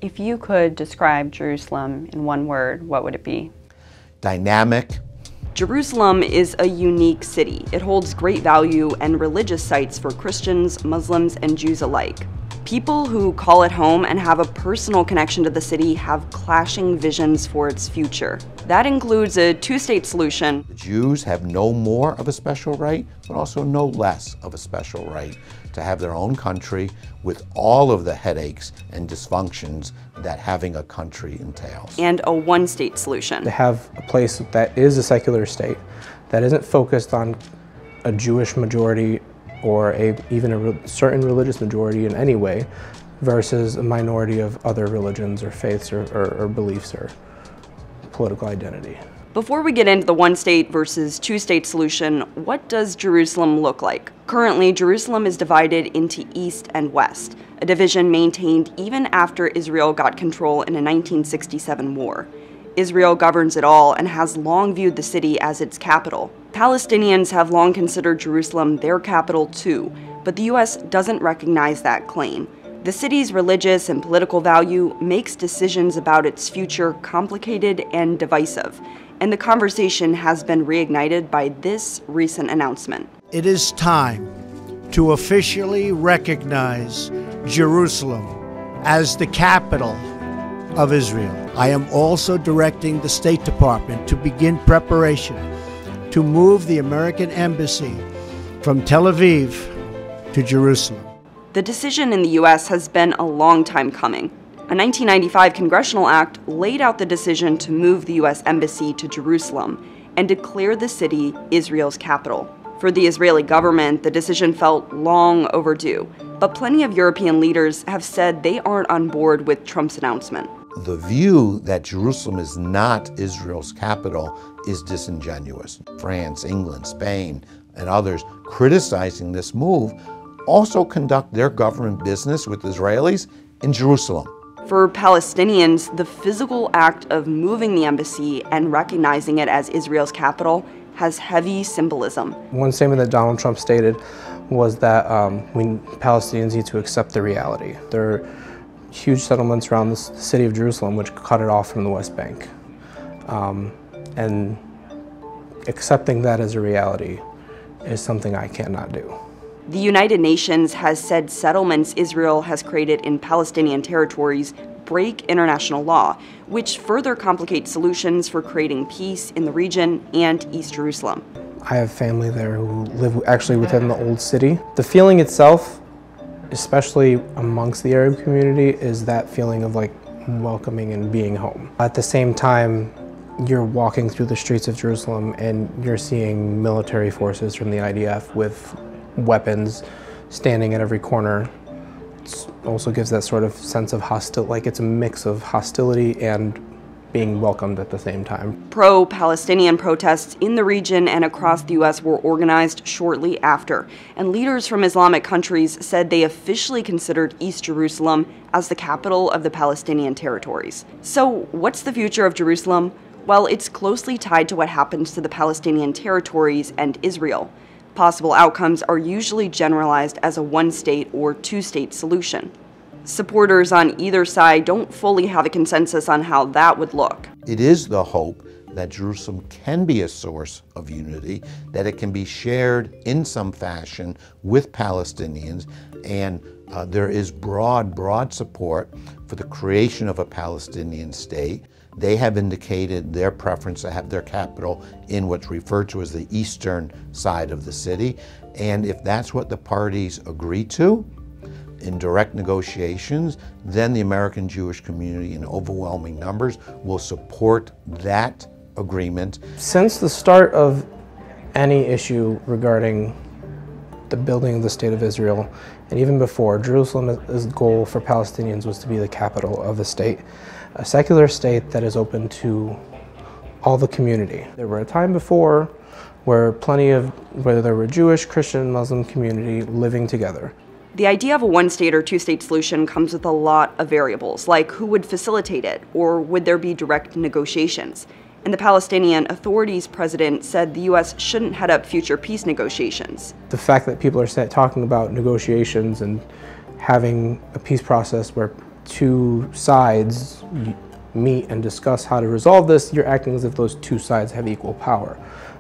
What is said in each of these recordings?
If you could describe Jerusalem in one word, what would it be? Dynamic. Jerusalem is a unique city. It holds great value and religious sites for Christians, Muslims, and Jews alike. People who call it home and have a personal connection to the city have clashing visions for its future. That includes a two-state solution. The Jews have no more of a special right, but also no less of a special right to have their own country with all of the headaches and dysfunctions that having a country entails. And a one-state solution. To have a place that is a secular state, that isn't focused on a Jewish majority or even a certain religious majority in any way, versus a minority of other religions or faiths or beliefs or political identity. Before we get into the one-state versus two-state solution, what does Jerusalem look like? Currently, Jerusalem is divided into east and west, a division maintained even after Israel got control in a 1967 war. Israel governs it all and has long viewed the city as its capital. Palestinians have long considered Jerusalem their capital too, but the U.S. doesn't recognize that claim. The city's religious and political value makes decisions about its future complicated and divisive, and the conversation has been reignited by this recent announcement. It is time to officially recognize Jerusalem as the capital of Israel. I am also directing the State Department to begin preparation to move the American Embassy from Tel Aviv to Jerusalem. The decision in the U.S. has been a long time coming. A 1995 congressional act laid out the decision to move the U.S. Embassy to Jerusalem and declare the city Israel's capital. For the Israeli government, the decision felt long overdue, but plenty of European leaders have said they aren't on board with Trump's announcement. The view that Jerusalem is not Israel's capital is disingenuous. France, England, Spain, and others criticizing this move also conduct their government business with Israelis in Jerusalem. For Palestinians, the physical act of moving the embassy and recognizing it as Israel's capital has heavy symbolism. One statement that Donald Trump stated was that Palestinians need to accept the reality. There are huge settlements around the city of Jerusalem which cut it off from the West Bank. And accepting that as a reality is something I cannot do. The United Nations has said settlements Israel has created in Palestinian territories break international law, which further complicates solutions for creating peace in the region and East Jerusalem. I have family there who live actually within the old city. The feeling itself, especially amongst the Arab community, is that feeling of like welcoming and being home. At the same time, you're walking through the streets of Jerusalem and you're seeing military forces from the IDF with weapons standing at every corner. It also gives that sort of sense of hostility, like it's a mix of hostility and being welcomed at the same time. Pro-Palestinian protests in the region and across the U.S. were organized shortly after, and leaders from Islamic countries said they officially considered East Jerusalem as the capital of the Palestinian territories. So what's the future of Jerusalem? Well, it's closely tied to what happens to the Palestinian territories and Israel. Possible outcomes are usually generalized as a one-state or two-state solution. Supporters on either side don't fully have a consensus on how that would look. It is the hope that Jerusalem can be a source of unity, that it can be shared in some fashion with Palestinians, and there is broad support for the creation of a Palestinian state. They have indicated their preference to have their capital in what's referred to as the eastern side of the city. And if that's what the parties agree to in direct negotiations, then the American Jewish community in overwhelming numbers will support that agreement. Since the start of any issue regarding the building of the State of Israel, and even before, Jerusalem's goal for Palestinians was to be the capital of the state. A secular state that is open to all the community. There were a time before where there were Jewish, Christian, Muslim community living together. The idea of a one-state or two-state solution comes with a lot of variables, like who would facilitate it, or would there be direct negotiations? And the Palestinian Authority's president said the U.S. shouldn't head up future peace negotiations. The fact that people are talking about negotiations and having a peace process where two sides meet and discuss how to resolve this, you're acting as if those two sides have equal power,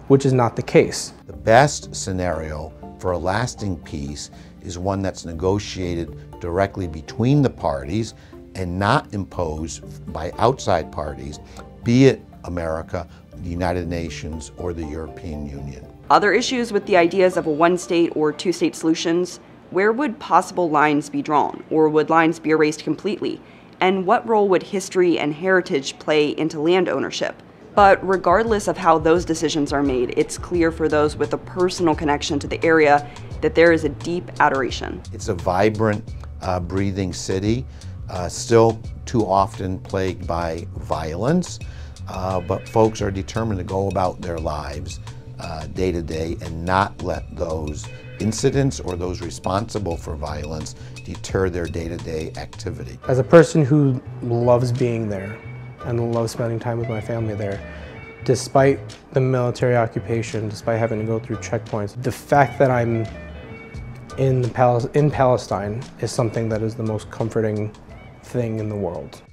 which is not the case. The best scenario for a lasting peace is one that's negotiated directly between the parties and not imposed by outside parties, be it America, the United Nations, or the European Union. Other issues with the ideas of a one-state or two-state solutions: where would possible lines be drawn, or would lines be erased completely? And what role would history and heritage play into land ownership? But regardless of how those decisions are made, it's clear for those with a personal connection to the area that there is a deep adoration. It's a vibrant, breathing city, still too often plagued by violence, but folks are determined to go about their lives day to day and not let those incidents or those responsible for violence deter their day-to-day activity. As a person who loves being there and loves spending time with my family there, despite the military occupation, despite having to go through checkpoints, the fact that I'm in Palestine is something that is the most comforting thing in the world.